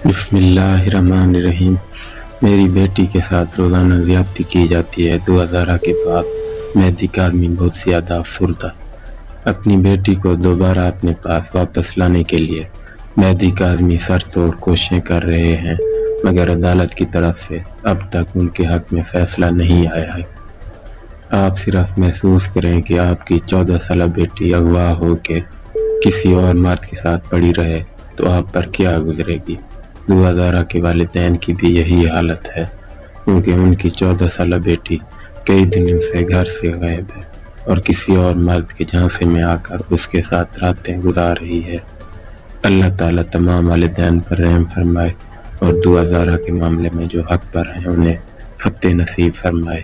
بسم اللہ الرحمن الرحیم۔ میری بیٹی کے ساتھ روزانہ زیادتی کی جاتی ہے۔ 2000 کے بعد مہدی کاظمی بہت زیادہ افسردہ۔ اپنی بیٹی کو دوبارہ اپنے پاس واپس لانے کے لیے مہدی کاظمی سر توڑ کوششیں کر رہے ہیں، مگر عدالت کی طرف سے اب تک ان کے حق میں فیصلہ نہیں آیا ہے۔ آپ صرف محسوس کریں کہ آپ کی 14 سالہ بیٹی اغوا ہو کے کسی اور مرد کے ساتھ پڑی رہے تو آپ پر کیا گزرے گی۔ 2000 کے والدین کی بھی یہی حالت ہے، کیونکہ ان کی 14 سالہ بیٹی کئی دنوں سے گھر سے غائب ہے اور کسی اور مرد کے جھانسے میں آ کر اس کے ساتھ راتیں گزار رہی ہے۔ اللہ تعالیٰ تمام والدین پر رحم فرمائے اور 2000 کے معاملے میں جو حق پر ہیں انہیں فتح نصیب فرمائے۔